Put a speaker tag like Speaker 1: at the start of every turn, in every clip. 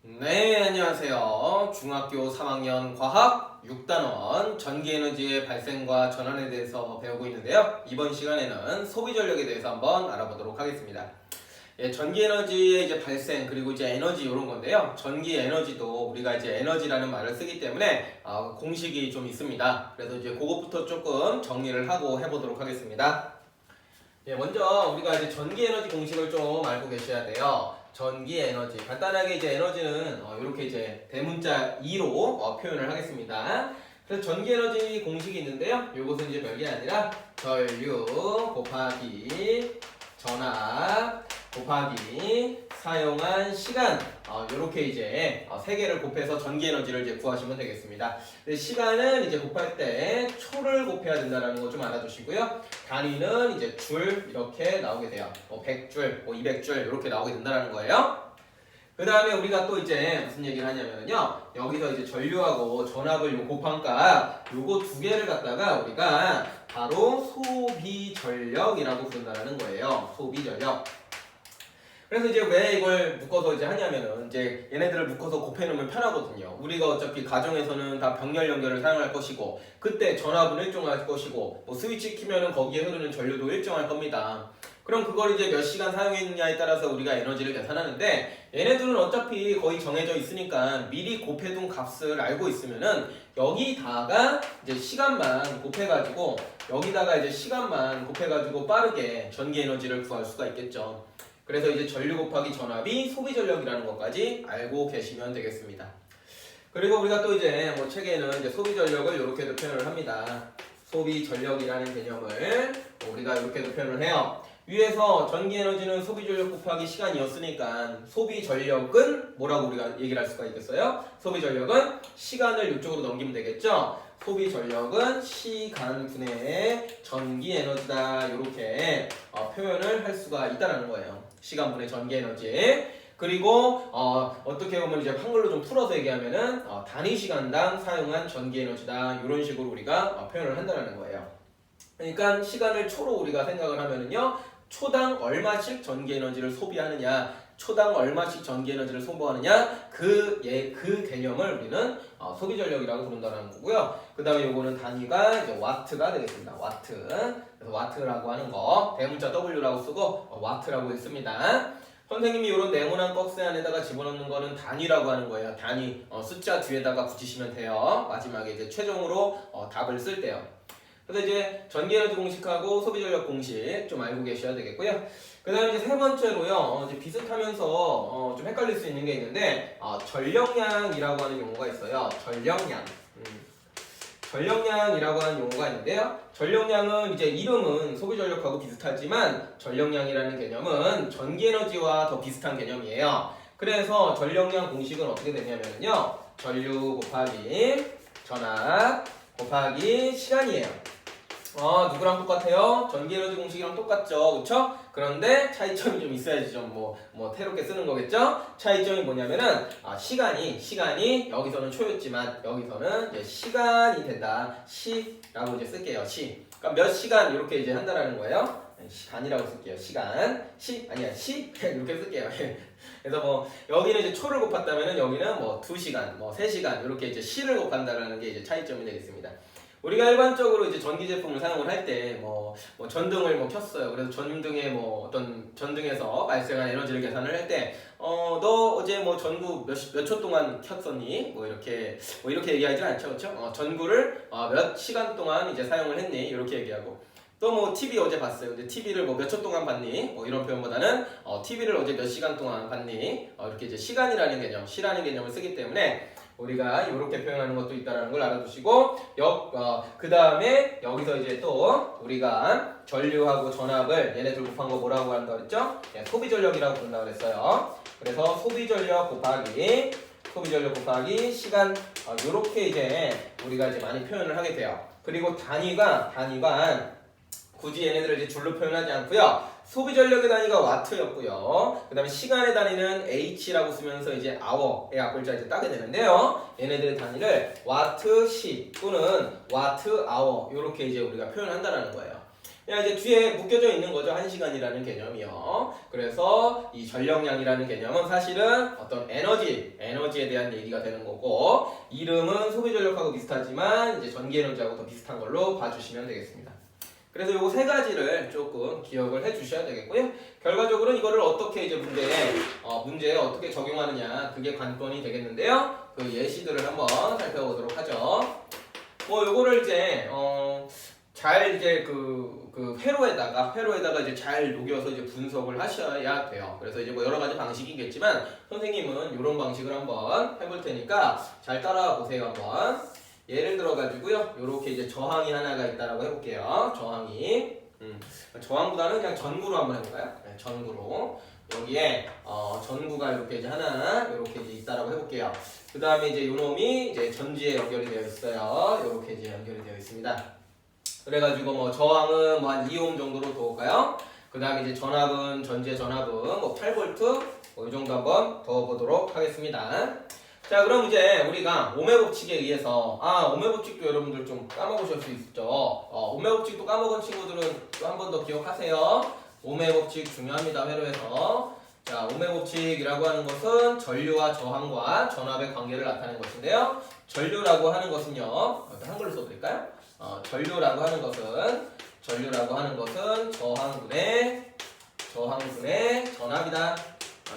Speaker 1: 네, 안녕하세요. 중학교 3학년 과학 6단원 전기에너지의 발생과 전환에 대해서 배우고 있는데요. 이번 시간에는 소비전력에 대해서 한번 알아보도록 하겠습니다. 예, 전기에너지의 이제 발생 그리고 이제 에너지 이런 건데요. 전기에너지도 우리가 이제 에너지라는 말을 쓰기 때문에 공식이 좀 있습니다. 그래서 이제 그것부터 조금 정리를 하고 해보도록 하겠습니다. 예, 먼저 우리가 이제 전기에너지 공식을 좀 알고 계셔야 돼요. 전기에너지. 간단하게 이제 에너지는 이렇게 이제 대문자 2로 표현을 하겠습니다. 그래서 전기에너지 공식이 있는데요. 이것은 이제 별게 아니라 전류 곱하기 전압 곱하기 사용한 시간 이렇게 이제 세 개를 곱해서 전기에너지를 이제 구하시면 되겠습니다. 시간은 이제 곱할 때 초를 곱해야 된다는 거 좀 알아두시고요. 단위는 이제 줄 이렇게 나오게 돼요. 100줄, 200줄 이렇게 나오게 된다는 거예요. 그 다음에 우리가 또 이제 무슨 얘기를 하냐면요. 여기서 이제 전류하고 전압을 곱한 값 요거 두 개를 갖다가 우리가 바로 소비전력이라고 부른다는 거예요. 소비전력. 그래서 이제 왜 이걸 묶어서 이제 하냐면은 이제 얘네들을 묶어서 곱해놓으면 편하거든요. 우리가 어차피 가정에서는 다 병렬 연결을 사용할 것이고 그때 전압은 일정할 것이고 뭐 스위치 키면은 거기에 흐르는 전류도 일정할 겁니다. 그럼 그걸 이제 몇 시간 사용했느냐에 따라서 우리가 에너지를 계산하는데 얘네들은 어차피 거의 정해져 있으니까 미리 곱해둔 값을 알고 있으면은 여기다가 이제 시간만 곱해가지고 여기다가 이제 시간만 곱해가지고 빠르게 전기 에너지를 구할 수가 있겠죠. 그래서 이제 전류 곱하기 전압이 소비전력이라는 것까지 알고 계시면 되겠습니다. 그리고 우리가 또 이제 뭐 책에는 이제 소비전력을 이렇게도 표현을 합니다. 소비전력이라는 개념을 우리가 이렇게도 표현을 해요. 위에서 전기에너지는 소비전력 곱하기 시간이었으니까 소비전력은 뭐라고 우리가 얘기를 할 수가 있겠어요? 소비전력은 시간을 이쪽으로 넘기면 되겠죠? 소비전력은 시간분의 전기에너지다 이렇게 표현을 할 수가 있다는 거예요. 시간분의 전기에너지. 그리고 어떻게 보면 이제 한글로 좀 풀어서 얘기하면은 단위 시간당 사용한 전기에너지다 이런 식으로 우리가 표현을 한다는 거예요. 그러니까 시간을 초로 우리가 생각을 하면은요. 초당 얼마씩 전기에너지를 소비하느냐, 초당 얼마씩 전기에너지를 소모하느냐 그 개념을 우리는 소비전력이라고 부른다는 거고요. 그 다음에 요거는 단위가 이제 와트가 되겠습니다. 와트. 그래서 와트라고 하는 거 대문자 W라고 쓰고 와트라고 했습니다. 선생님이 이런 네모난 박스 안에다가 집어넣는 거는 단위라고 하는 거예요. 단위. 숫자 뒤에다가 붙이시면 돼요. 마지막에 이제 최종으로 답을 쓸 때요. 그래서 이제 전기에너지 공식하고 소비전력 공식 좀 알고 계셔야 되겠고요. 그 다음에 이제 세 번째로요, 이제 비슷하면서 좀 헷갈릴 수 있는 게 있는데, 전력량이라고 하는 용어가 있어요. 전력량. 전력량이라고 하는 용어가 있는데요. 전력량은 이제 이름은 소비전력하고 비슷하지만 전력량이라는 개념은 전기에너지와 더 비슷한 개념이에요. 그래서 전력량 공식은 어떻게 되냐면요. 전류 곱하기 전압 곱하기 시간이에요. 누구랑 똑같아요? 전기에너지 공식이랑 똑같죠. 그쵸? 그런데 차이점이 좀 있어야지 좀 뭐 태롭게 쓰는 거겠죠? 차이점이 뭐냐면은, 시간이 여기서는 초였지만 여기서는 이제 시간이 된다. 시라고 이제 쓸게요. 그러니까 몇 시간 이렇게 이제 한다라는 거예요. 시간이라고 쓸게요. 시간. 시 이렇게 쓸게요. 그래서 뭐 여기는 이제 초를 곱했다면은 여기는 뭐 2시간, 뭐 3시간 이렇게 이제 시를 곱한다라는 게 이제 차이점이 되겠습니다. 우리가 일반적으로 이제 전기 제품을 사용을 할 때 뭐 전등을 켰어요. 그래서 전등에 뭐 어떤 전등에서 발생한 에너지를 계산을 할 때 너 어제 뭐 전구 몇 초 동안 켰었니? 뭐 이렇게 얘기하지 않죠, 그렇죠? 전구를 몇 시간 동안 이제 사용을 했니? 이렇게 얘기하고. 또 뭐 TV 어제 봤어요. 근데 TV를 뭐 몇 초 동안 봤니? 뭐 이런 표현보다는 TV를 어제 몇 시간 동안 봤니? 이렇게 이제 시간이라는 개념, 시라는 개념을 쓰기 때문에 우리가 이렇게 표현하는 것도 있다는 걸 알아두시고 그 다음에 여기서 이제 또 우리가 전류하고 전압을 얘네들 곱한 거 뭐라고 한다 그랬죠? 소비전력이라고 부른다 그랬어요. 그래서 소비전력 곱하기 시간 이렇게 이제 우리가 이제 많이 표현을 하게 돼요. 그리고 단위가 굳이 얘네들을 이제 줄로 표현하지 않고요. 소비전력의 단위가 와트였고요. 그 다음에 시간의 단위는 H라고 쓰면서 이제 hour의 앞글자 이제 따게 되는데요. 얘네들의 단위를 와트 시 또는 와트 hour 이렇게 이제 우리가 표현한다라는 거예요. 그냥 이제 뒤에 묶여져 있는 거죠. 1시간이라는 개념이요. 그래서 이 전력량이라는 개념은 사실은 어떤 에너지에 대한 얘기가 되는 거고, 이름은 소비 전력하고 비슷하지만 이제 전기 에너지하고 더 비슷한 걸로 봐주시면 되겠습니다. 그래서 요거 세 가지를 조금 기억을 해 주셔야 되겠고요. 결과적으로 이거를 어떻게 이제 문제에 어떻게 적용하느냐, 그게 관건이 되겠는데요. 그 예시들을 한번 살펴보도록 하죠. 요거를 이제 잘 이제 그 회로에다가 이제 잘 녹여서 이제 분석을 하셔야 돼요. 그래서 이제 뭐 여러 가지 방식이겠지만 선생님은 이런 방식을 한번 해볼 테니까 잘 따라와 보세요. 한번 예를 들어 가지고요. 요렇게 이제 저항이 하나가 있다라고 해볼게요. 저항보다는 그냥 전구로 한번 해볼까요? 네, 전구로. 여기에 전구가 이렇게 이제 하나 이렇게 이제 있다라고 해볼게요. 그 다음에 이제 요놈이 이제 전지에 연결이 되어 있어요. 이렇게 이제 연결이 되어 있습니다. 그래가지고 뭐 저항은 뭐 한 2옴 정도로 넣을까요? 그 다음에 이제 전지의 전압은 뭐 8V 이 정도 한번 더 보도록 하겠습니다. 자, 그럼 이제 우리가 오메 법칙에 의해서 오메 법칙도 여러분들 좀 까먹으실 수 있죠. 오메 법칙도 까먹은 친구들은 또 한 번 더 기억하세요. 오메 법칙 중요합니다. 회로에서. 자, 오메 법칙이라고 하는 것은 전류와 저항과 전압의 관계를 나타내는 것인데요. 전류라고 하는 것은요. 한글로 써드릴까요? 전류라고 하는 것은 저항분의 전압이다.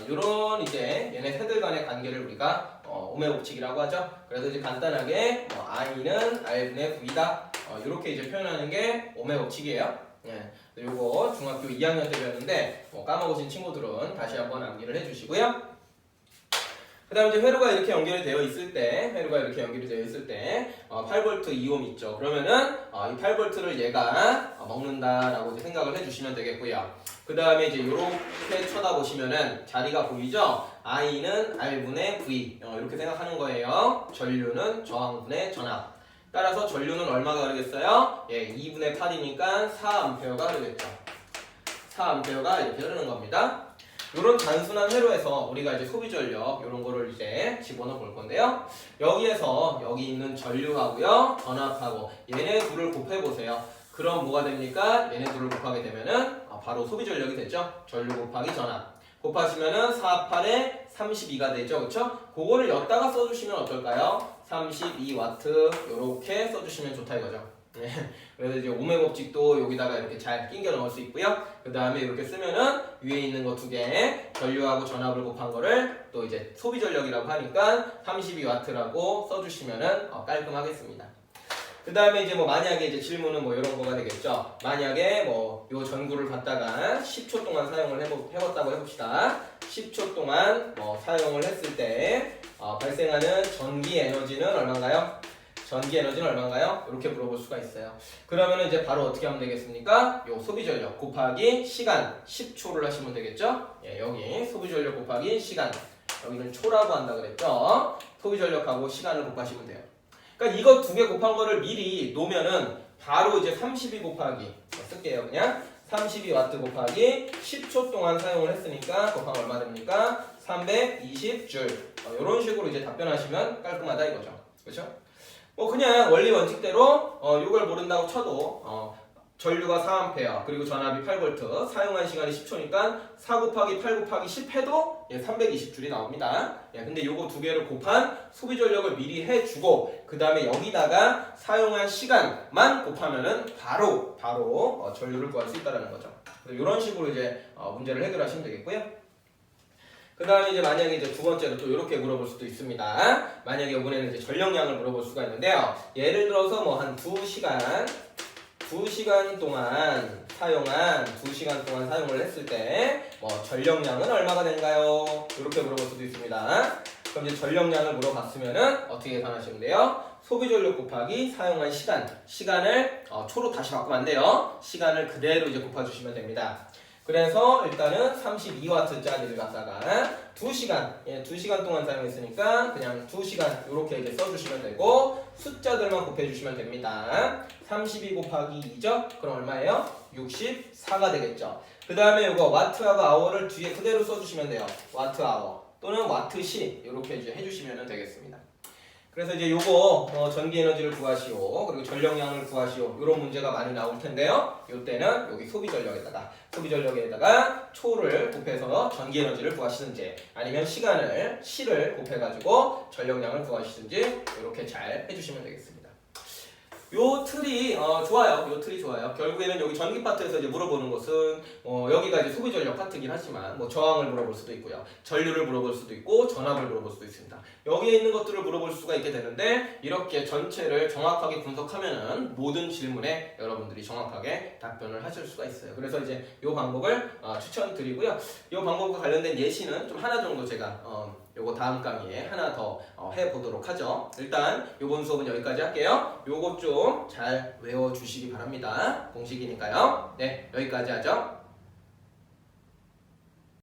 Speaker 1: 요런 이제 얘네 새들 간의 관계를 우리가 오메 법칙이라고 하죠. 그래서 이제 간단하게 I는 R분의 V다. 이렇게 이제 표현하는 게 오메 법칙이에요. 예. 요거 중학교 2학년 때 배웠는데 까먹으신 친구들은 다시 한번 암기를 해주시고요. 그 다음에 이제 회로가 이렇게 연결이 되어 있을 때 8V 2옴 있죠. 그러면은 이 8V를 얘가 먹는다라고 이제 생각을 해주시면 되겠고요. 그 다음에 이제 요렇게 쳐다보시면은 자리가 보이죠? I는 R분의 V 이렇게 생각하는 거예요. 전류는 저항분의 전압. 따라서 전류는 얼마가 흐르겠어요? 2분의 8이니까 4A가 흐르겠죠. 4A가 이렇게 흐르는 겁니다. 이런 단순한 회로에서 우리가 이제 소비 전력 이런 거를 이제 집어넣어 볼 건데요. 여기에서 여기 있는 전류하고요, 전압하고 얘네 둘을 곱해 보세요. 그럼 뭐가 됩니까? 얘네 둘을 곱하게 되면은 바로 소비 전력이 되죠. 전류 곱하기 전압. 곱하시면은 4, 8에 32가 되죠. 그쵸? 그거를 여기다가 써주시면 어떨까요? 32W 이렇게 써주시면 좋다 이거죠. 그래서 이제 오메 법칙도 여기다가 이렇게 잘 끼겨 넣을 수 있고요. 그 다음에 이렇게 쓰면은 위에 있는 거 두 개, 전류하고 전압을 곱한 거를 또 이제 소비 전력이라고 하니까 32W라고 써주시면은 깔끔하겠습니다. 그 다음에 이제 뭐 만약에 이제 질문은 뭐 이런 거가 되겠죠. 만약에 뭐 요 전구를 갖다가 10초 동안 사용을 해봤다고 해봅시다. 10초 동안 뭐 사용을 했을 때 발생하는 전기 에너지는 얼마인가요? 이렇게 물어볼 수가 있어요. 그러면 이제 바로 어떻게 하면 되겠습니까? 요 소비전력 곱하기 시간 10초를 하시면 되겠죠? 여기 소비전력 곱하기 시간, 여기는 초라고 한다 그랬죠? 소비전력하고 시간을 곱하시면 돼요. 그러니까 이거 두 개 곱한 거를 미리 놓으면은 바로 이제 32 곱하기 쓸게요. 그냥 32W 곱하기 10초 동안 사용을 했으니까 곱하면 얼마 됩니까? 320줄. 이런 식으로 이제 답변하시면 깔끔하다 이거죠. 그렇죠? 그냥 원리 원칙대로 이걸 모른다고 쳐도 전류가 4A 그리고 전압이 8V 사용한 시간이 10초니까 4 곱하기 8 곱하기 10 해도 320줄이 나옵니다. 근데 요거 두 개를 곱한 소비 전력을 미리 해주고 그 다음에 여기다가 사용한 시간만 곱하면은 바로 전류를 구할 수 있다는 거죠. 이런 식으로 이제 문제를 해결하시면 되겠고요. 그 다음에 이제 만약에 이제 두 번째로 또 이렇게 물어볼 수도 있습니다. 만약에 이번에는 이제 전력량을 물어볼 수가 있는데요. 예를 들어서 뭐 한 2시간 동안 사용을 했을 때 뭐 전력량은 얼마가 되는가요? 이렇게 물어볼 수도 있습니다. 그럼 이제 전력량을 물어봤으면은 어떻게 계산하시면 돼요? 소비 전력 곱하기 사용한 시간을 초로 다시 바꾸면 안 돼요. 시간을 그대로 이제 곱해주시면 됩니다. 그래서 일단은 32W짜리를 갖다가 2시간 동안 사용했으니까 그냥 2시간 이렇게 이제 써주시면 되고 숫자들만 곱해주시면 됩니다. 32 곱하기 2죠? 그럼 얼마예요? 64가 되겠죠. 그 다음에 이거 와트하고 아워를 뒤에 그대로 써주시면 돼요. 와트 아워 또는 와트 시 이렇게 이제 해주시면 되겠습니다. 그래서 이제 요거 전기 에너지를 구하시오 그리고 전력량을 구하시오 이런 문제가 많이 나올 텐데요. 이때는 여기 소비 전력에다가 초를 곱해서 전기 에너지를 구하시든지 아니면 시를 곱해가지고 전력량을 구하시든지 이렇게 잘 해주시면 되겠습니다. 요 틀이 좋아요. 요 틀이 좋아요. 결국에는 여기 전기 파트에서 이제 물어보는 것은 여기가 이제 소비 전력 파트긴 하지만 뭐 저항을 물어볼 수도 있고요. 전류를 물어볼 수도 있고 전압을 물어볼 수도 있습니다. 여기에 있는 것들을 물어볼 수가 있게 되는데 이렇게 전체를 정확하게 분석하면은 모든 질문에 여러분들이 정확하게 답변을 하실 수가 있어요. 그래서 이제 요 방법을 추천드리고요. 요 방법과 관련된 예시는 좀 하나 정도 제가 요거 다음 강의에 하나 더 해보도록 하죠. 일단 요번 수업은 여기까지 할게요. 요거 좀 잘 외워주시기 바랍니다. 공식이니까요. 네, 여기까지 하죠.